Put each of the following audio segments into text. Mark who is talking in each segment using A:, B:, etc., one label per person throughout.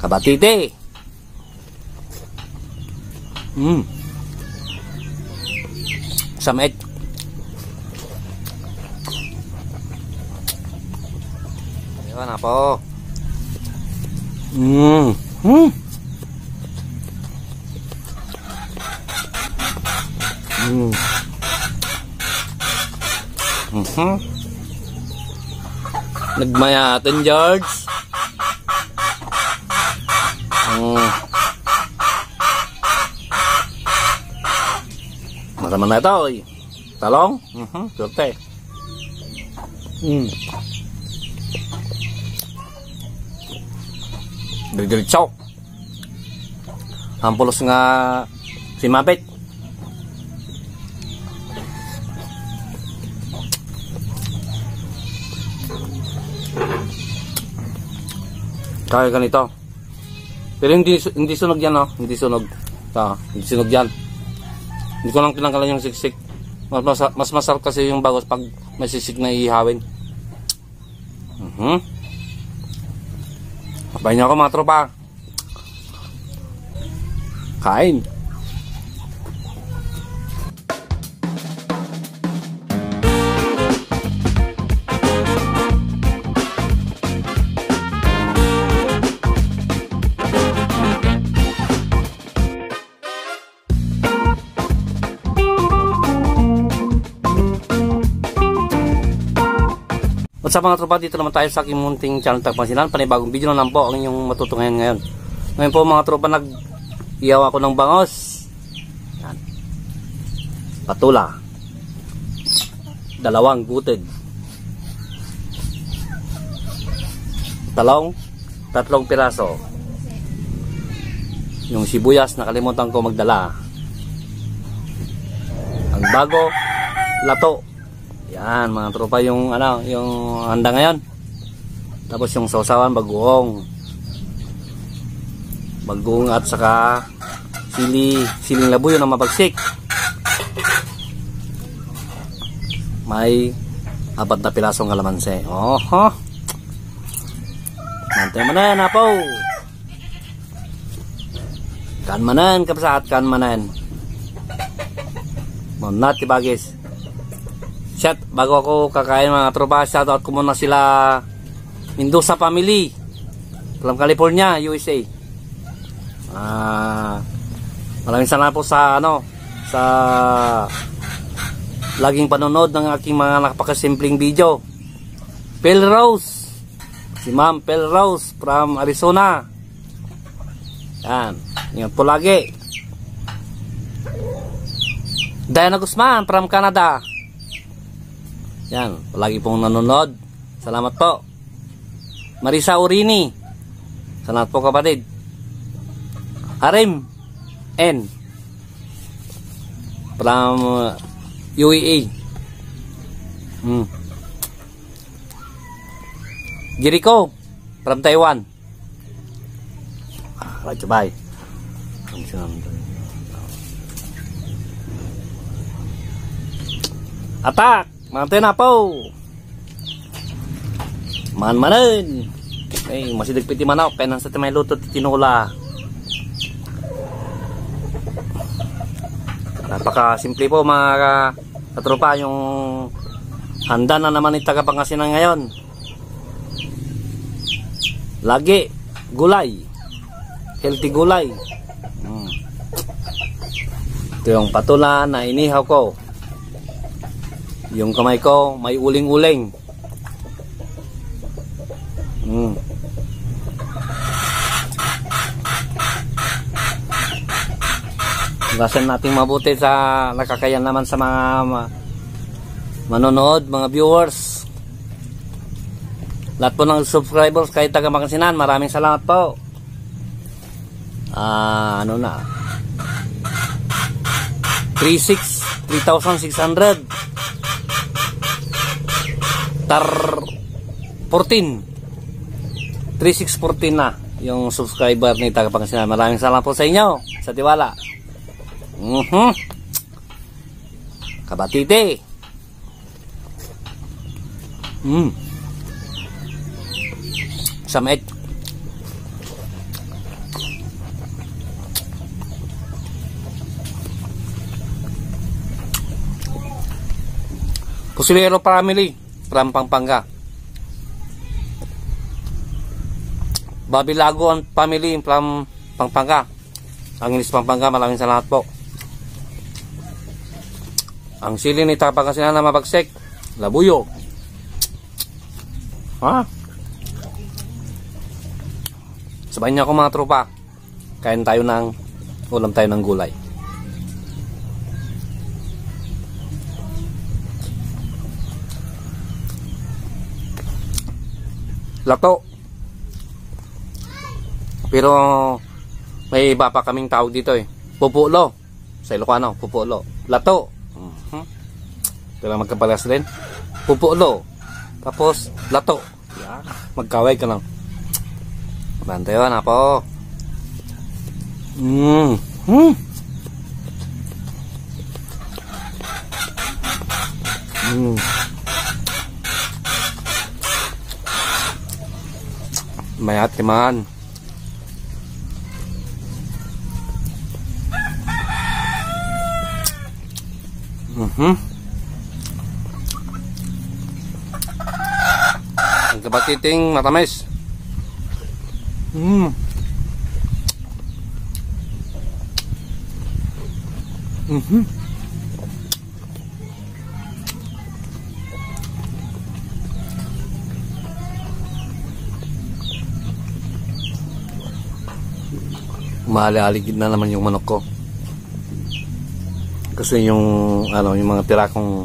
A: Kabatite. Samit. Ayan na po. Nagmayatin, George. Mataman na ito, eh. Talong? Surte. Diretso. Hampulos nga si Mapit. Kaya ganito. Pero hindi sunog yan, no? Hindi sunog. Hindi sunog yan. Hindi ko lang tinanggalan yung siksik. Mas masarap kasi yung bagos pag may sisik na ihawin. Abay niyo ako, mga tropa. Kain. What's up mga tropa, dito naman tayo sa aking munting channel Tagpansinan. Panibagong video na lang po ang inyong matutungayan ngayon. Ngayon po mga tropa, nag-iyaw ako ng bangos. Yan. Patula. 2 gutid. Talong, 3 piraso. Yung sibuyas, nakalimutan ko magdala. Ang bago, lato. Yan mga tropa, yung yung handa ngayon. Tapos yung sausawan, bagoong at saka siling labuyo na mabagsik. May 4 na pirasong kalamansi. Oho. Mantay mo na yan, apo. Kanmanan, kapsaat, kanmanan. Monat, tibagis. Chat, bago ako kakain mga tropa, shoutout ko muna sila Mendoza family from California, USA. Maraming salamat po sa sa laging panonood ng aking mga napakasimpleng video. Pel Rose, si Ma'am Pel Rose from Arizona. Yan, ingat po lagi. Diana Guzman from Canada. Yan, palagi pong nanonood. Salamat po. Marisa Urini. Salamat po kapatid. Harim N from UAE. Jericho from Taiwan. Right, bye. Atak! Mantay na po. Man-manan. Eh, masih dagpiti manok. Kaya nang sa timay luto tinula. Napaka-simple po mga katropa. Yung handa na naman ni Tagapangasinan ngayon. Lagi gulay. Healthy gulay. Ito yung patula na inihaw ko. Yung kamay ko may uling-uling. Gasan natin mabuti sa nakakayan naman sa mga manonood, mga viewers. Lahat po ng subscribers kay Tagapangasinan, maraming salamat po. Ano na? 3,600 3614 na yung subscriber ni Tagapangasinan. Maraming salamat po sa inyo sa tiwala. Kabatite. Samit. Pusilero family from Pampanga. Babilago ang family from Pampanga. Ang Inis Pampanga, maraming salamat po. Ang sili ni Pangasinan na mabagsik, labuyo. Ha? Sabahin niyo ako mga tropa. Kain tayo ng ulam tayo ng gulay. Lato. Pero may iba pa kaming tawag dito eh. Pupulo. Sa Ilocano, pupulo. Lato. Pero magkapalas din. Pupulo. Tapos lato. Yan. Magkaway ka lang. Bantayo na po. Mayat naman. Ang kabatiting matamis. Maali-aligid na naman yung manok ko. Kasi yung yung mga tira kong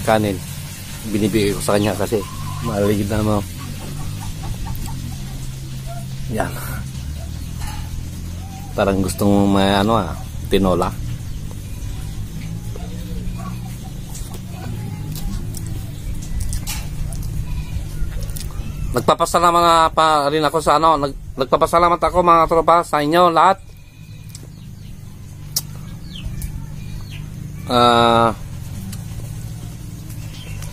A: kanin binibigay ko sa kanya kasi maligid na naman. Yan. Parang gustong may tinola. Nagpapasalamat na pa rin ako sa nagpapasalamat ako mga tropa sa inyo lahat.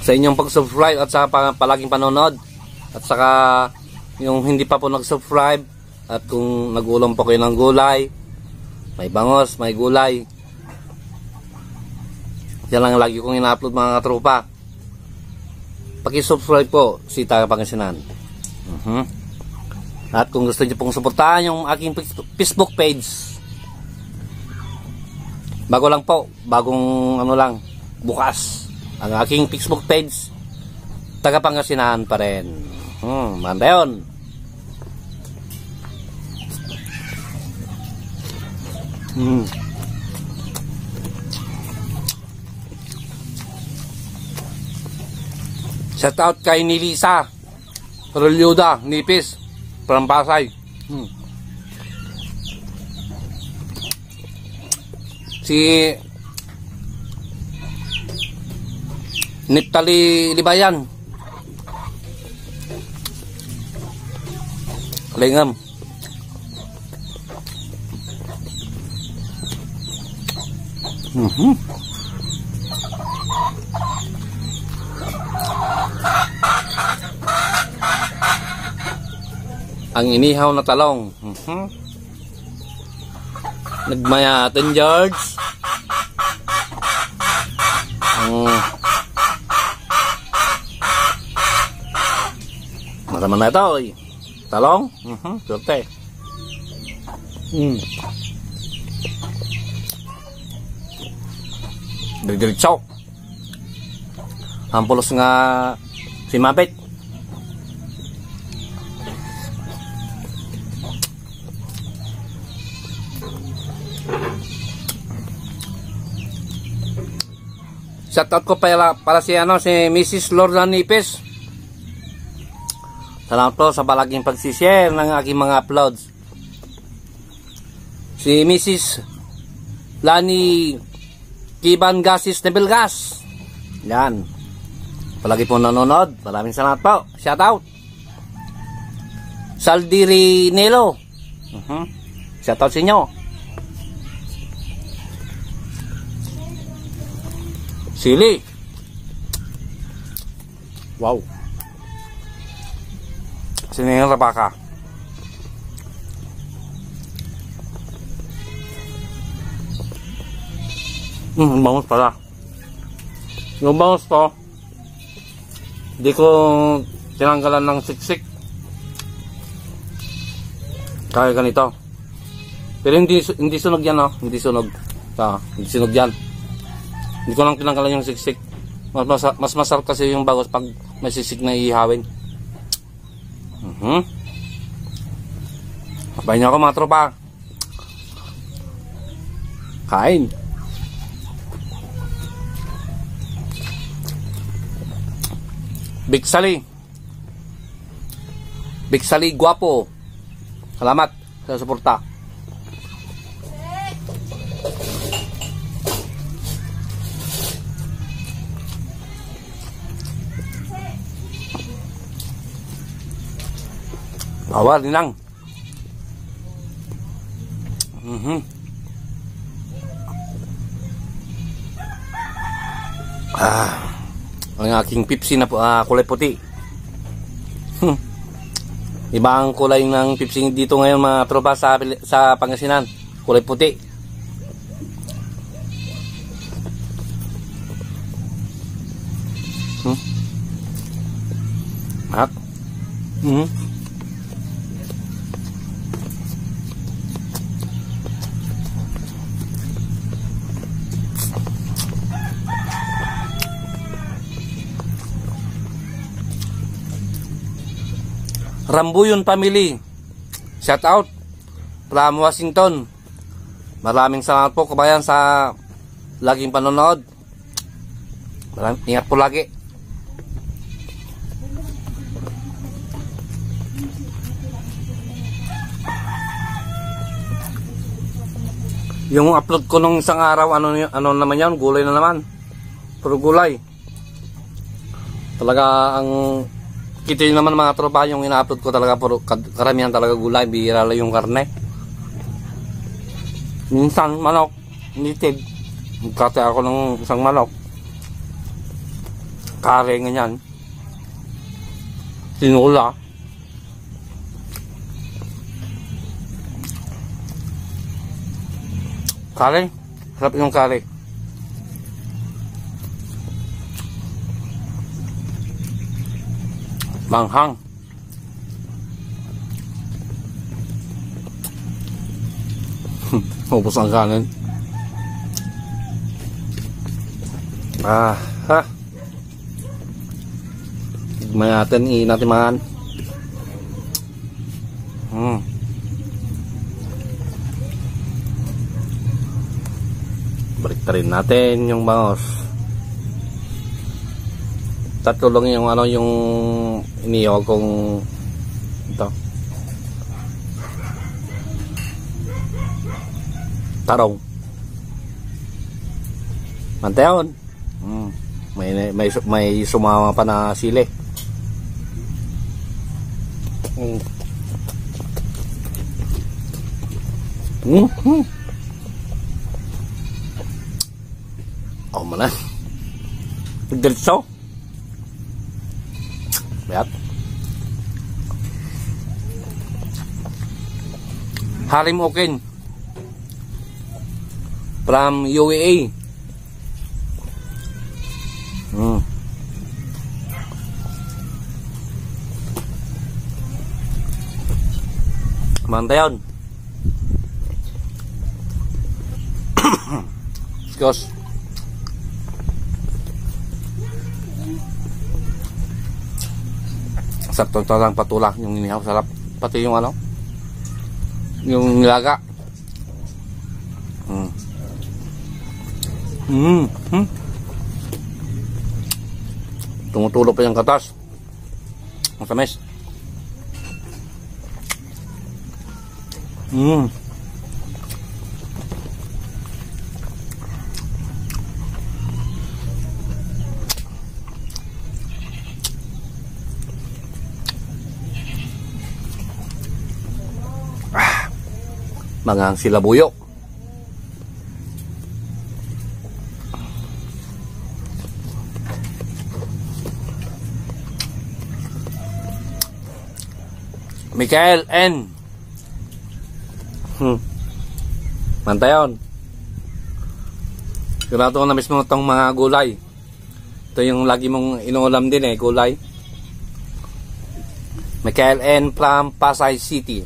A: Sa inyong pag-subscribe at sa palaging panonood, at saka yung hindi pa po nag-subscribe, at kung nag-ulam po kayo ng gulay, may bangos, may gulay, yan lang lagi kong ina-upload mga katropa. Paki-subscribe po si Taga Pangasinan. At kung gusto niyo pong suportahan yung aking Facebook page, bago lang po, bagong bukas ang aking Facebook page, Taga Pangasinan pa rin. Manda yun. Shout out kay Nilisa Rolyuda Nipis from Pasay. Si Niptali Libayan Lingam. Ang inihaw na talong. Nagmayatin George. Mataman na ito eh. Talong. Surte. Diretso. Ang pulos nga si Mabit. Shoutout ko para si si Mrs. Lorna Nipes. Salamat po sa palaging pag-share ng aking mga uploads. Si Mrs. Lani Kiban Gasis Nebelgas. Yan. Palagi po nanonood. Maraming salamat po. Shoutout. Saldiri Nelo. Shoutout sa inyo. Sili. Wow. Siningang rabaka. Bangus pala. Yung bangus to, hindi ko tinanggalan ng siksik. Kaya ganito. Pero hindi sunog yan, oh. Hindi sunog. Hindi sunog yan. Hindi ko lang tinanggalan yung siksik. Mas masarap kasi yung bangus pag may siksik na ihawin. Kapain niyo ako mga tropa. Kain. Bigsali. Bigsali Guapo. Salamat sa suporta. Bawal din lang. Ang aking Pepsi na kulay puti. Iba ang kulay ng Pepsi dito ngayon mga tropa sa Pangasinan. Kulay puti. Mat. Rambuyon family, shout out from Washington. Maraming salamat po kabayan sa laging panonood. Ingat po lagi. Yung upload ko nung isang araw, ano naman yan, gulay na naman. Puro gulay. Talaga ang kita nyo naman mga tropa, yung ina-upload ko talaga puro karamihan talaga gulay, bihira lang yung karne. Minsan manok, native. Magkate ako ng isang manok. Kare ganyan. Tinula. Kare, sarap yung kare. Manghang. Ubos ang kanin. Higmay natin, natin makan. Baliktarin natin yung bangus. Tatlo lang yung yung inihaw kong ito. Tarong. Mantayon. May sumama pa na sili. Oh mana. Diretso. Lihat. Harim Oken from UAE. Mantayon. Skos. Sakto lang patula yung inihaw, sarap. Pati yung yung nilaga. Tumutulo pa yung katas. Masamis. Mga silabuyok. Mikael N. Mantayon. Sigurado na mismo itong mga gulay. Ito yung lagi mong inuulam din gulay. Michael N. from Pasay City.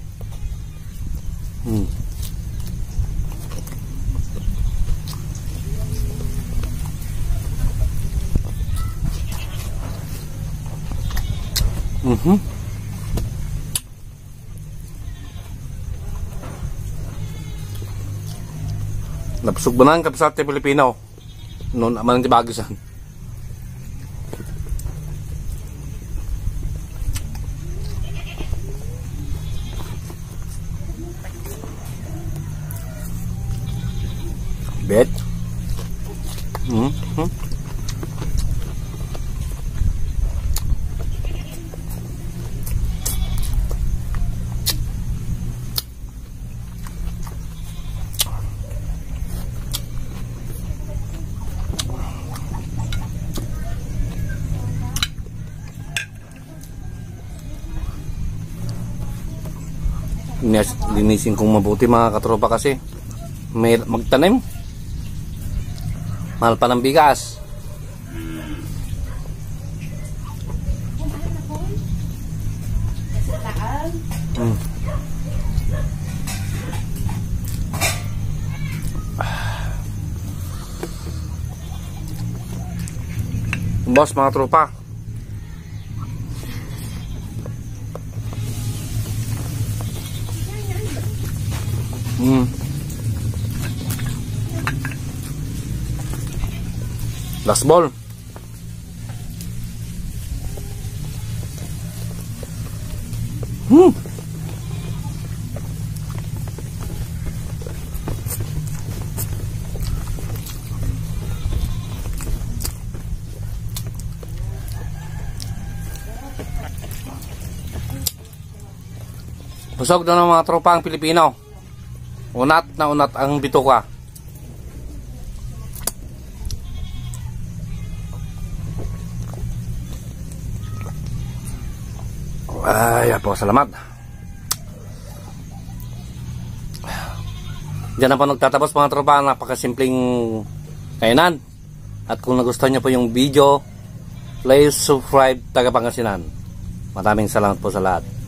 A: Napusog ba na ang kapsate Pilipino? Noon naman ang tibagisan. Bet. Linisin kong mabuti mga katropa kasi may magtanim. Mahal pa ng bigas. Boss mga tropa. Last ball. Busog na ng mga tropa ang Pilipino. Unat na unat ang bituka. Ay, po, salamat. Diyan na po nagtatapos mga tropa. Napakasimpleng kainan. At kung nagustuhan nyo po yung video, please subscribe taga Pangasinan. Maraming salamat po sa lahat.